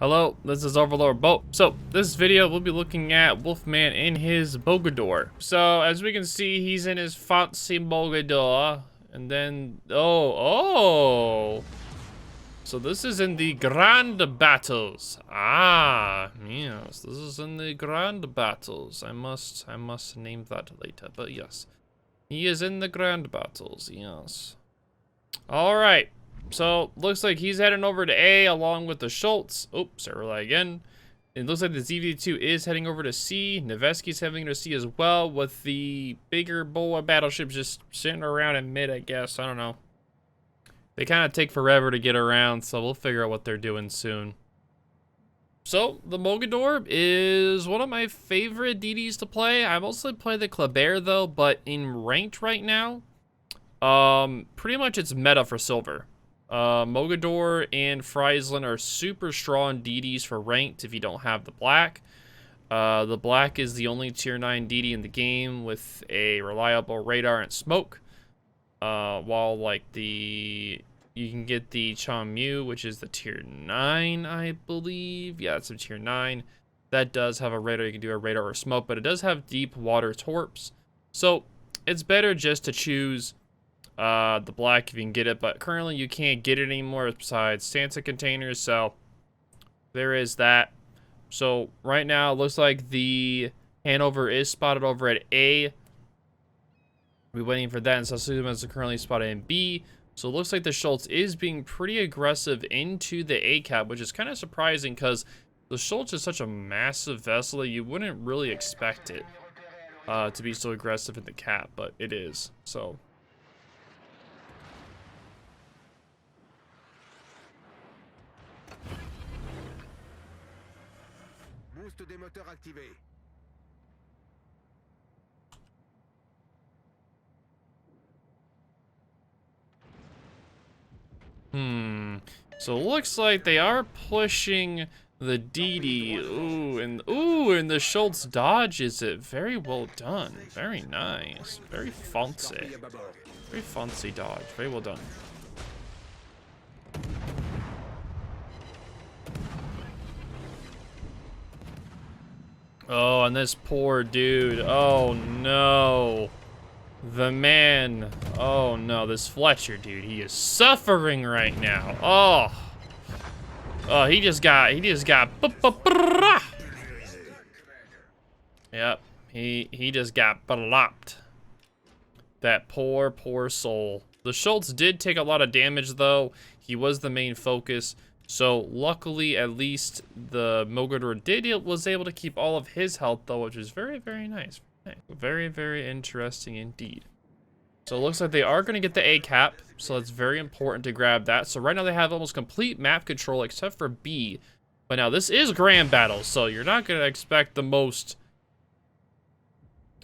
Hello, this is OverlordBou. So, this video we'll be looking at Wolfman in his Mogador. So, as we can see, he's in his fancy Mogador. And then, oh. So this is in the Grand Battles. Ah, yes, this is in the Grand Battles. I must name that later, but yes. He is in the Grand Battles, yes. Alright. So, looks like he's heading over to A along with the Schultz. Oops, server again. It looks like the ZV2 is heading over to C. Nevesky's heading to C as well, with the bigger boa battleships just sitting around in mid, I guess. I don't know. They kind of take forever to get around, so we'll figure out what they're doing soon. So, the Mogador is one of my favorite DDs to play. I mostly play the Kleber, though, but in ranked right now, pretty much it's meta for silver. Mogador and Friesland are super strong DDs for ranked if you don't have the black. The black is the only tier 9 DD in the game with a reliable radar and smoke. While like you can get the Chamu, which is the tier 9, I believe. Yeah, it's a tier 9. That does have a radar. You can do a radar or smoke, but it does have deep water torps. So it's better just to choose the black if you can get it, but currently you can't get it anymore besides Santa containers, so there is that. So right now it looks like the Hanover is spotted over at A. We're waiting for that, and Satsuma is currently spotted in B. So it looks like the Schultz is being pretty aggressive into the A cap, which is kind of surprising because the Schultz is such a massive vessel that you wouldn't really expect it to be so aggressive in the cap, but it is. So des moteurs activés. So it looks like they are pushing the DD. Ooh, and the Schultz dodges it. Very well done. Very nice. Very fancy. Very fancy dodge. Very well done. Oh, and this poor dude. Oh, no. The man. Oh, no. This Fletcher dude. He is suffering right now. Oh. Oh, he just got. Yep. He just got blopped. That poor soul. The Schultz did take a lot of damage, though. He was the main focus. So luckily, at least the Mogador was able to keep all of his health, though, which is very nice. Very interesting indeed. So it looks like they are going to get the A cap, so it's very important to grab that. So right now they have almost complete map control except for B. But now this is Grand Battles, so you're not going to expect the most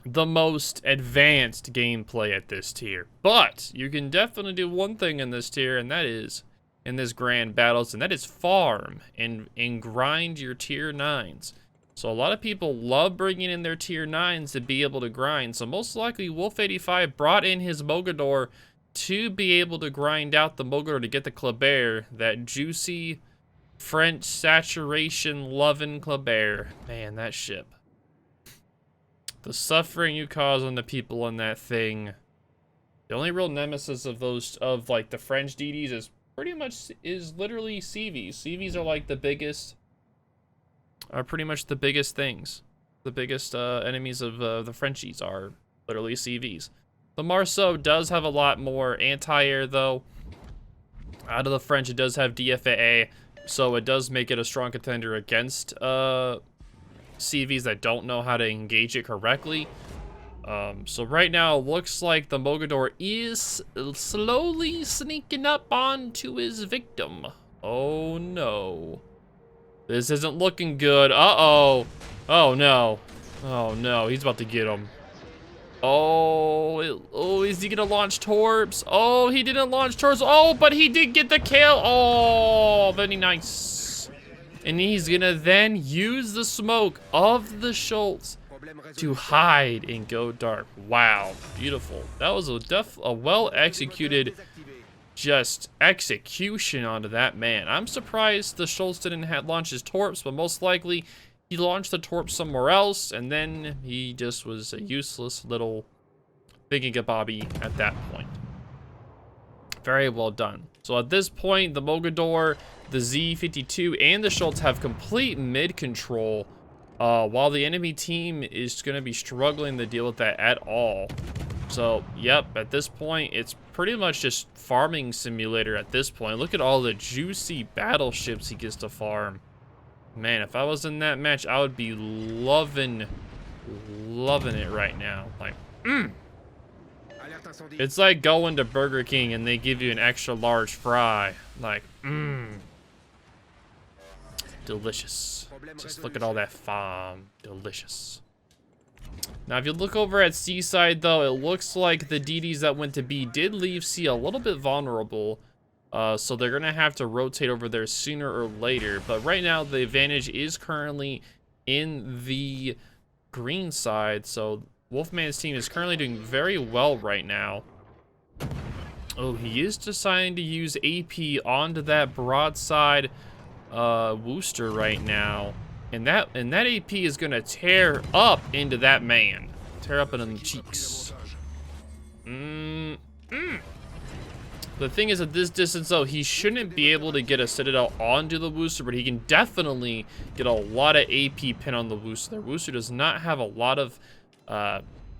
advanced gameplay at this tier. But you can definitely do one thing in this tier, and that is in this Grand Battles, and that is farm and grind your tier 9s. So a lot of people love bringing in their tier 9s to be able to grind. So most likely Wolf85 brought in his Mogador to be able to grind out the Mogador to get the Kleber, that juicy French saturation loving Kleber. Man, that ship. The suffering you cause on the people in that thing. The only real nemesis of those, of like the French DDs is literally CVs. CVs are like the biggest, are pretty much the biggest things. The biggest enemies of the Frenchies are literally CVs. The Marceau does have a lot more anti-air, though. Out of the French, it does have DFAA, so it does make it a strong contender against CVs that don't know how to engage it correctly. So right now, it looks like the Mogador is slowly sneaking up onto his victim. Oh no. This isn't looking good. Uh-oh. Oh no. Oh no, he's about to get him. Oh, is he gonna launch torps? Oh, he didn't launch torps. Oh, but he did get the kill. Oh, very nice. And he's gonna then use the smoke of the Schultz to hide and go dark. Wow, beautiful. That was a well executed just execution onto that man. I'm surprised the Schultz didn't launch his torps, but most likely he launched the torps somewhere else, and then he just was a useless little thingy-gabobby at that point. Very well done. So at this point, the Mogador, the Z-52, and the Schultz have complete mid-control, while the enemy team is going to be struggling to deal with that at all. So, yep, at this point, it's pretty much just farming simulator at this point. Look at all the juicy battleships he gets to farm. Man, if I was in that match, I would be loving it right now. Like, It's like going to Burger King and they give you an extra large fry. Like, delicious. Just look at all that farm. Delicious. Now, if you look over at Seaside, though, it looks like the DDs that went to B did leave C a little bit vulnerable. So they're going to have to rotate over there sooner or later. But right now, the advantage is currently in the green side. So Wolfman's team is currently doing very well right now. Oh, he is deciding to use AP onto that broadside Wooster right now. And that AP is going to tear up into that man. Tear up in the cheeks. The thing is, at this distance, though, he shouldn't be able to get a Citadel onto the Wooster, but he can definitely get a lot of AP pin on the Wooster. The Wooster does not have a lot of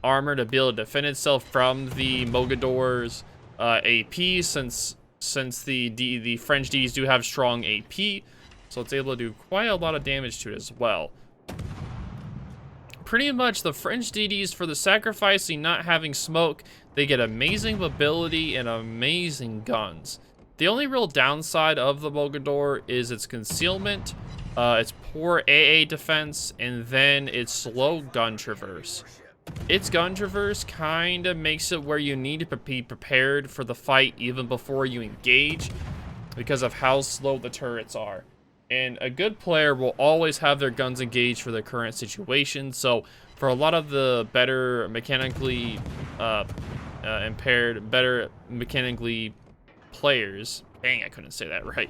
armor to be able to defend itself from the Mogador's AP, since the French Ds do have strong AP, so it's able to do quite a lot of damage to it as well. Pretty much the French DDs, for the sacrificing not having smoke, they get amazing mobility and amazing guns. The only real downside of the Mogador is its concealment, its poor AA defense, and then its slow gun traverse. Its gun traverse kind of makes it where you need to be prepared for the fight even before you engage, because of how slow the turrets are. And a good player will always have their guns engaged for the current situation. So for a lot of the better mechanically impaired, better mechanically players, dang, I couldn't say that right.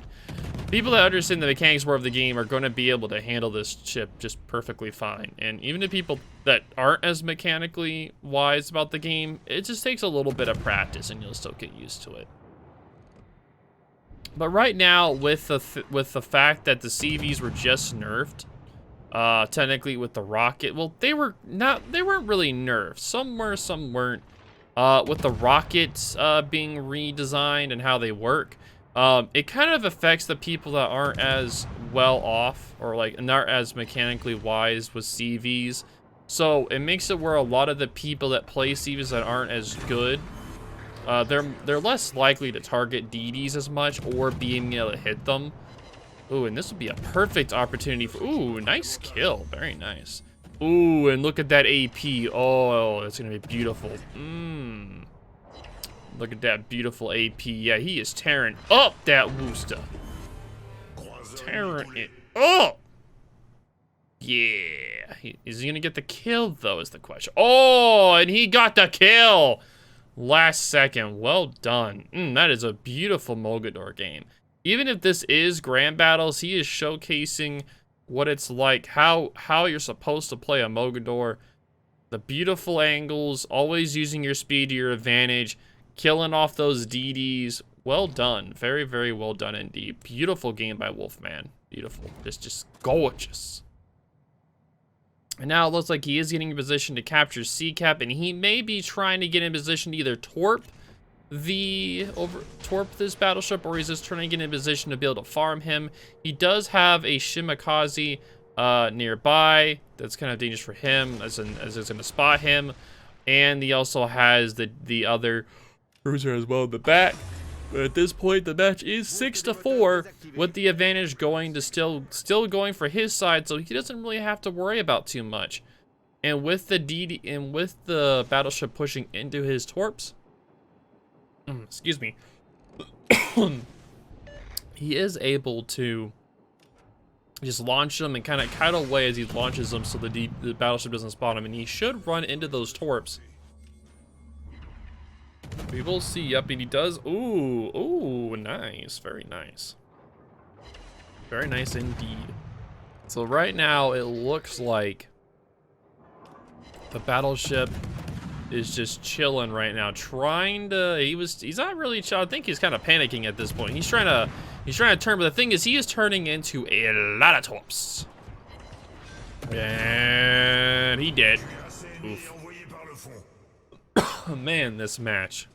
People that understand the mechanics more of the game are going to be able to handle this ship just perfectly fine. And even the people that aren't as mechanically wise about the game, it just takes a little bit of practice and you'll still get used to it. But right now, with the fact that the CVs were just nerfed, technically with the rocket, well, they weren't really nerfed. Some were, some weren't. With the rockets being redesigned and how they work, it kind of affects the people that aren't as well off, or like not as mechanically wise with CVs. So it makes it where a lot of the people that play CVs that aren't as good, they're less likely to target DDs as much or being able to hit them. Ooh, and this would be a perfect opportunity for, ooh, nice kill, very nice. Ooh, and look at that AP. Oh, that's gonna be beautiful. Look at that beautiful AP. Yeah, he is tearing up that Wooster. Tearing it up. Yeah. Is he gonna get the kill, though, is the question. Oh, and he got the kill. Last second. Well done. That is a beautiful Mogador game. Even if this is Grand Battles, he is showcasing what it's like, how you're supposed to play a Mogador. The beautiful angles, always using your speed to your advantage, killing off those DDs. Well done. Very, very well done indeed. Beautiful game by Wolfman. Beautiful. Just gorgeous. And now it looks like he is getting in position to capture C-Cap, and he may be trying to get in position to either torp this battleship, or he's just trying to get in position to be able to farm him. He does have a Shimakaze nearby. That's kind of dangerous for him, as it's going to spot him. And he also has the other cruiser as well in the back. But at this point, the match is 6-4, with the advantage going to still going for his side, so he doesn't really have to worry about too much. And with the battleship pushing into his torps, excuse me, he is able to just launch them and kind of kite away as he launches them, so the battleship doesn't spot him, and he should run into those torps We will see. Yep, and he does. Ooh, ooh, nice. Very nice. Very nice indeed. So right now, it looks like the battleship is just chilling right now, trying to. He's not really. I think he's kind of panicking at this point. He's trying to turn, but the thing is, he is turning into a lot of torps. And he did. Oof. Man, this match.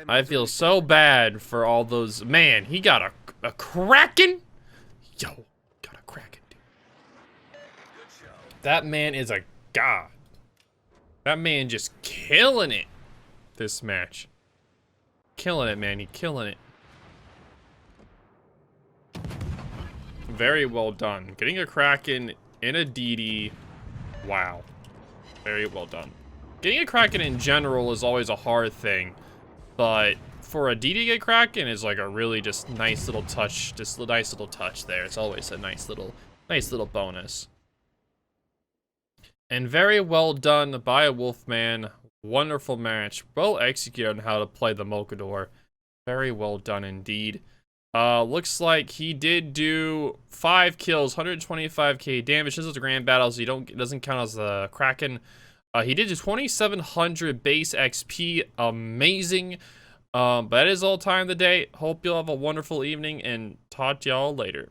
I feel so bad for all those. Man, he got a Kraken. Yo, got a Kraken, dude. That man is a god. That man just killing it this match. Killing it, man. He killing it. Very well done. Getting a Kraken in a DD. Wow. Very well done. Getting a Kraken in general is always a hard thing. But for a DD to get Kraken is like a really just nice little touch. Just a nice little touch there. It's always a nice little bonus. And very well done by Wolfman. Wonderful match. Well executed on how to play the Mogador. Very well done indeed. Looks like he did do 5 kills, 125k damage. This is the Grand Battles. It doesn't count as the Kraken. He did 2,700 base XP. Amazing. But that is all time today. Hope you'll have a wonderful evening and talk to y'all later.